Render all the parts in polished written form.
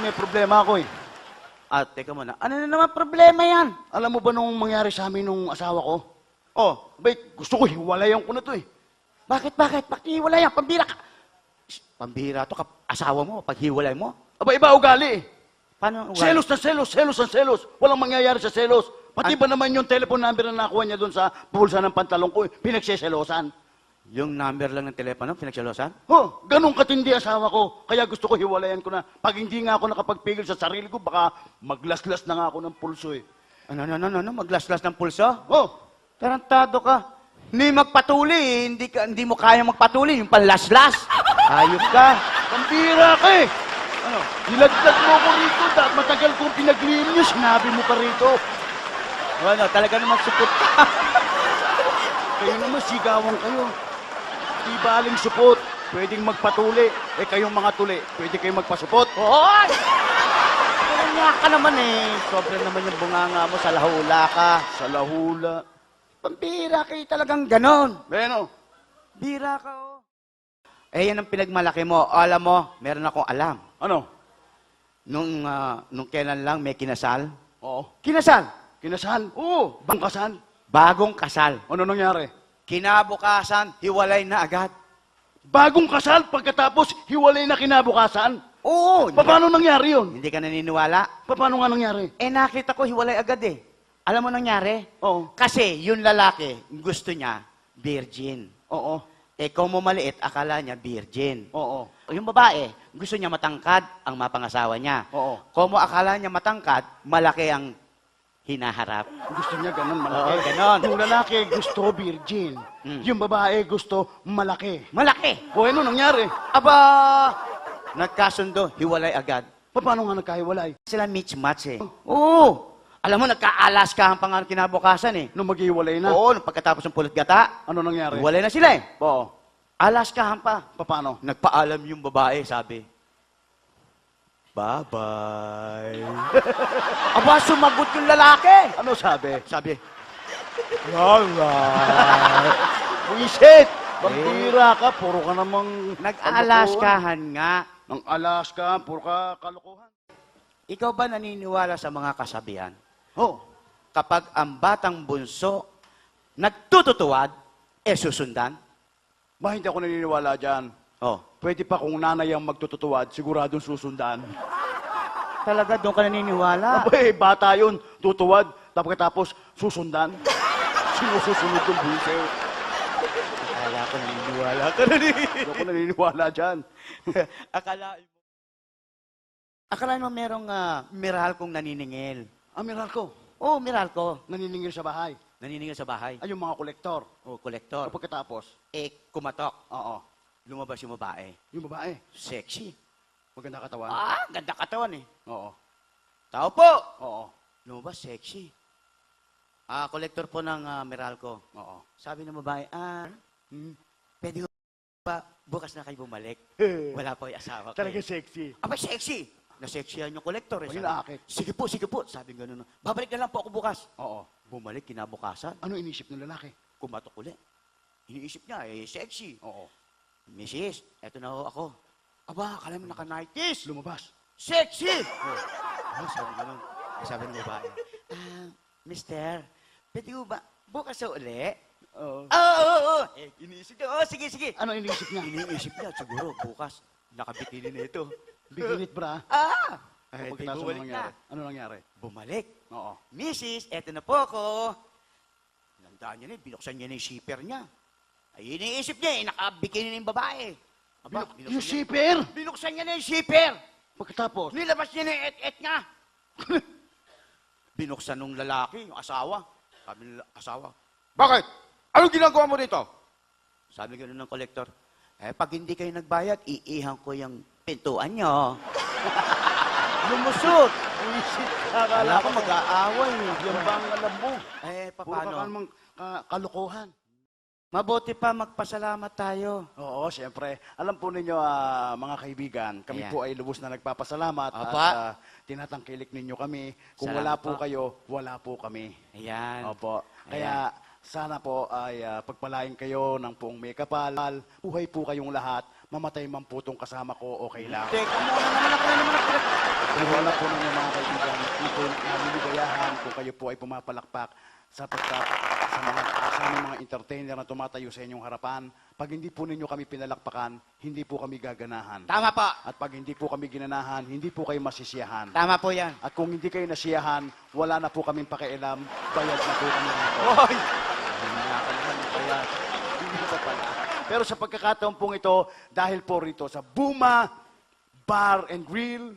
may problema ako eh. Teka muna. Ano na naman problema yan? Alam mo ba nung mangyari sa amin nung asawa ko? Oh, Abay, gusto ko hiwalayan ko na to eh. bakit? Bakit hiwalay yan? Pambira ka. Pambira to, asawa mo, pag hiwalay mo. Aba, iba ugali eh. Paano? Selos na selos, selos na selos. Walang mangyayari sa selos. Pati ba naman yung telephone number na nakuha niya doon sa bulsa ng pantalong ko, pinagseselosan. Yung number lang ng telepono, pinagsalosan? Oh, ganun katindi asawa ko. Kaya gusto ko hiwalayan ko na. Pag hindi nga ako nakapagpigil sa sarili ko, baka maglaslas na nga ako ng pulso eh. Ano, maglaslas ng pulso? Oh, Tarantado ka. Hindi magpatuli, hindi mo kaya magpatuli, yung panlaslas. Hayop ka. pambira ka eh. Ano, nilagdag mo ko rito. Matagal kong pinagliim niyo, sinabi mo pa rito. Ano, talaga naman supot ka. Kayo naman, sigawan kayo. Di baling supot. Pwedeng magpatuli. Eh, kayong mga tuli, pwede kayong magpasupot. Hoy! Pero nga ka naman eh. Sobrang naman yung bunganga mo, sa lahula ka. Sa lahula. Pambira kayo talagang ganon. Bueno, Bira ka, oh. Eh, yan ang pinagmalaki mo. Alam mo, meron akong alam. ano? Nung kailan lang may kinasal. Oo. Kinasal? Kinasal. Oo. Bang kasal. Bagong kasal. Ano nangyari? Kinabukasan, hiwalay na agad. Bagong kasal, pagkatapos hiwalay na kinabukasan. Oo. Paano nangyari yun? Hindi ka naniniwala? Paano nga nangyari? Eh, nakita ko hiwalay agad eh. Alam mo nangyari? Oo. Kasi yung lalaki, gusto niya, virgin. Oo. Eh, kung mo maliit, akala niya virgin. Oo. Yung babae, gusto niya matangkad ang mapangasawa niya. Oo. Kung mo akala niya matangkad, malaki ang hinaharap. Gusto niya ganun malaki. Oo, ganon. Yung lalaki gusto virgin. Yung babae gusto malaki. Malaki! O ano nangyari? Aba! Nagkasundo, hiwalay agad. Paano nga nagkahiwalay? Sila match-match eh. Oo! Alam mo, nagka-Alaskahan pa nga kinabukasan eh. Nung maghiwalay na? Oo, nung pagkatapos ng pulot gata, Ano nangyari? hiwalay na sila eh. Oo. Alaskahan pa. Paano? Nagpaalam yung babae, sabi, bye-bye. Aba, sumagot yung lalaki. Ano sabi? Sabi, Alright. Buisit! Pambira ka, puro ka namang... nag-Alaskahan nga. Ng Alaska, puro ka kalokohan. Ikaw ba naniniwala sa mga kasabihan? Oh, Kapag ang batang bunso nagtututuwad, susundan? ba hindi ako naniniwala dyan? Oh, Pwede pa kung nanay ang magtututuwad, siguradong susundan. talaga doon ka naniniwala? Abay, bata yun, tutuwad, tapos susundan. Sinususunod yung buso. Akala ko naniniwala ka na Hindi ako naniniwala dyan. Akala mo merong miral kong naniningil. Amiral ko, Oo, miral ko. naniningil sa bahay. Naniningil sa bahay. Ay, yung mga kolektor. O, kolektor. Pagkatapos, Kumatok. oo, Lumabas yung babae. yung babae, Sexy. maganda katawan. Ganda katawan eh. Oo, Tao po! oo, Lumabas, sexy. Kolektor po ng Meralco. oo. Sabi ng babae, pwede ba bukas na kayo bumalik? Wala po yung asawa ko. Talaga eh. sexy. Abay, sexy! Nasexyan yung kolektor. Ay, Sabi, inaakit. sige po. Sabi gano'n. Babalik na lang po ako bukas. Oo. Bumalik, kinabukasan. Ano inisip ng lalaki? Kumatok ulit. Iniisip niya, sexy. Oo. Mrs., eto na ho ako. Aba, akala mo naka-90s. Lumabas. Sexy! Sabi gano'n. Sabi ng babae, Mister, pwede mo ba bukas sa uli? Oo. Oo. Iniisip niya, sige. Ano inisip niya? Iniisip niya, siguro bukas, nakabikini na ito. Biginit bra. Ay, Pagkatapos ano bumalik nangyari? na. Ano nangyari? Bumalik. Oo. Mrs., eto na po ako. Nandaan niya na, binuksan niya na yung shipper niya. Ay, iniisip niya, nakabikini na yung babae. Aba, Yung shipper! binuksan niya na yung shipper. Pagkatapos, Nilabas niya na yung et-et niya. Binuksan nung lalaki, yung asawa. Sabi ng asawa, bakit? Anong ginagawa mo dito? Sabi gano'n ng kolektor, pag hindi kayo nagbayad, iihan ko yung pintuan niyo. Lumusot. buisit. Akala ko mag-aaway. Yan ba ang alam mo? Puro ka Paano? namang kalokohan. Mabuti pa magpasalamat tayo. Oo, siyempre. Alam po ninyo, mga kaibigan, kami Ayan. po ay lubos na nagpapasalamat Apa. at tinatangkilik ninyo kami. Kung wala Salamat po po. kayo, wala po kami. Ayan. Opo. Kaya sana po ay pagpalain kayo ng buong may kapal. Buhay po kayong lahat. Mamatay man po itong kasama ko, okay lang. Teka muna naman ako na naman Wala po ninyo mga kaibigan, ito naliligayahan kung kayo po ay pumapalakpak sa aming mga entertainer na tumatayo sa inyong harapan. Pag hindi po ninyo kami pinalakpakan, hindi po kami gaganahan. Tama po. At pag hindi po kami ginanahan, hindi po kayo masisiyahan. Tama po yan. At kung hindi kayo nasiyahan, wala na po kaming pakialam, bayad na po kami rito. Hoy! Kaya, hindi pa pala. Pero sa pagkakataon pong ito, dahil po rito sa Buma Bar and Grill,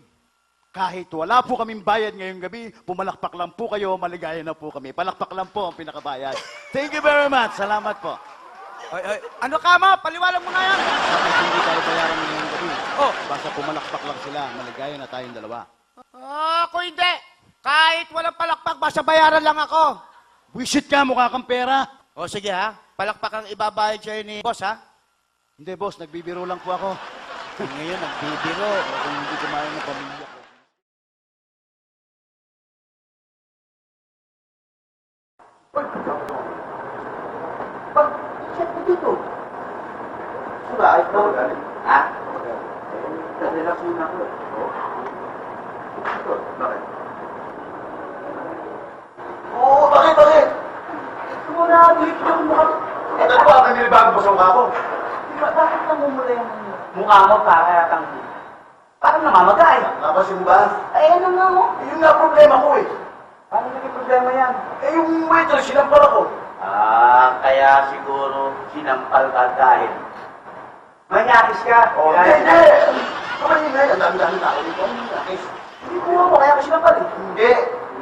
kahit wala po kaming bayad ngayong gabi, pumalakpak lang po kayo, maligaya na po kami. Palakpak lang po ang pinakabayad. Thank you very much. Salamat po. Hoy. Ano ka mo? Paliwalag mo na yan. Bakit hindi tayo bayaran ngayong gabi? Oh. Basta pumalakpak lang sila, maligaya na tayong dalawa. Ako hindi. Kahit walang palakpak, basta bayaran lang ako. Wisit ka, mukha kang pera. O sige ha, palakpak ang ibabayad sa'yo ni boss ha. Hindi boss, nagbibiro lang po ako. Ngayon, nagbibiro. Kung hindi kumain ng pamilya ko. Check mo dito. Diba, ayos ba? Ha? Relax muna ako. Bakit? Oo, bakit? Ito mo na, dito yung mukha. Ito po, ang nilibago po sa mukha ko. Bakit namumula yung mukha mo para kang... Parang namamagay. Napasin mo ba? Ay, ano nga mo? Yun nga problema ko eh. Paano naging problema yan? Eh yung waiter, sinampal ako. Kaya siguro sinampal ka dahil manyakis ka. Hindi! Kapag hindi, ang dami-dami tao dito. Manyakis. Hindi ko mo, kaya ka sinampal eh. Hindi.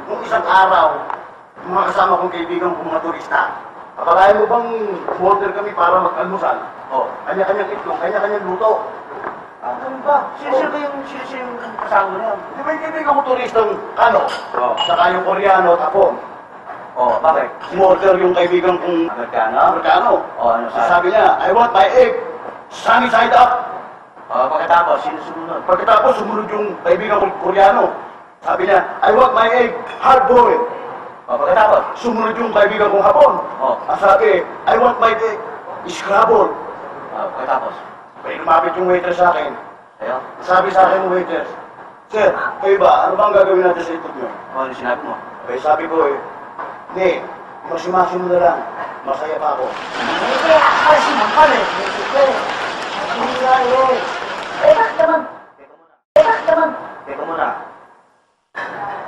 Nung isang araw, yung mga kasama kong kaibigan kong mga turista, akalain mo bang order kami para mag-almusal? Kanya-kanyang itlog, kanya-kanyang luto. Ano ba? Sino yung kasama mo yan? Di ba yung kaibigan ko turistang ano? Saka yung Koreano, tapon. Bakit? Umorder yung kaibigan kong Amerikano. Ano Sabi niya, I want my egg sunny side up. Pagkatapos, sino sumunod? Pagkatapos, sumunod yung kaibigan kong Koreano. Sabi niya, I want my egg hard boiled. Pagkatapos? Sumunod yung kaibigan kong Hapon. Ang sabi, I want my egg scrabble. Pagkatapos? May lumapit yung waiter sa akin. Sa'yo? Sabi sa akin ng waiter, Sir, kayo ba, ano bang gagawin natin sa itlog niyo? Ano sinabi mo? Eh, sabi ko hindi, masimasin mo na lang. Masaya pa ako. Hindi, ay sinampal eh. Teka muna.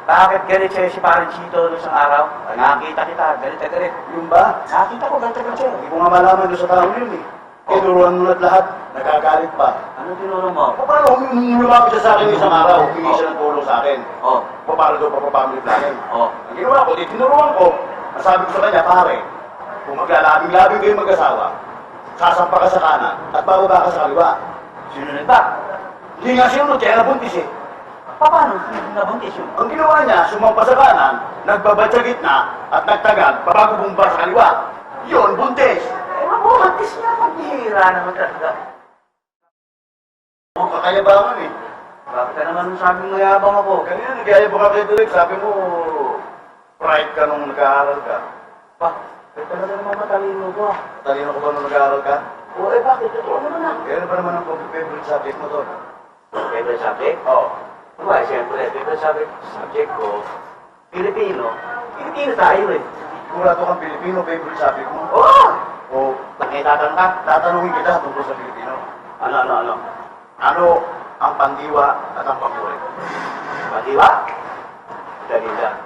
Bakit galit sa'yo si Parang Chito noong isang araw? Nakakita kita, galit na galit. Yung ba? Nakakita ko, galit na galit sa'yo. Hindi ko nga malaman doon sa tao yun eh. Tinuruan mo na't lahat, nagagalit pa. Ano tinuro mo? Paano nung lumapit siya sa akin isang araw, humingi siya ng tulong sa akin. Paano daw papapamily planning? Ang ginawa ko, tinuruan ko. Ang sabi ko sa kanya, pare, kung maglalabing-labing kayo mag-asawa, sasampa ka sa kanan at bababa ka sa kaliwa. Sinunod ba? Hindi nga sinunod, kaya nabuntis eh. Paano? Nabuntis yun? Ang ginawa niya, sumampa sa kanan, nagbabad sa gitna, at nagtagad, bago bumaba sa kaliwa. Yun, buntis. Mabuntis niya, maghihira naman talaga. Ang kakayabangan eh. Bakit ka naman sabing mayabang ako? Kanina nagyayabang ka kay Direk, sabi mo, pride ka nung nag-aaral ka. Talaga naman matalino ko. Talino ko ba nung nag-aaral ka? Bakit? Totoo naman na. Kailan pa naman ang favorite subject mo to? Favorite subject? Oo. Siyempre, favorite subject ko, Pilipino. Pilipino tayo eh. Sigurado kang Pilipino, favorite subject mo? O, Nakitatanong ka? tatanungin kita tungkol sa Pilipino. Ano? Ano ang pandiwa at ang panguri? Pandiwa? Dali lang.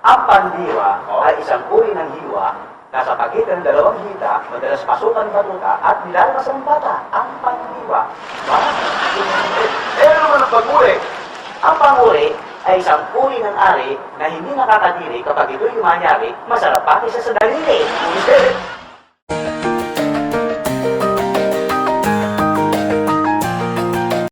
Ang pandiwa ay isang uri ng hiwa na sa pagitan ng dalawang hita, madalas pasukan ng batuta at nilalabas ang bata. Ang pandiwa. Ano naman ang panguri? Ang panguri ay isang uri ng ari na hindi nakakadiri kapag ito'y umanyari, masarap pati sa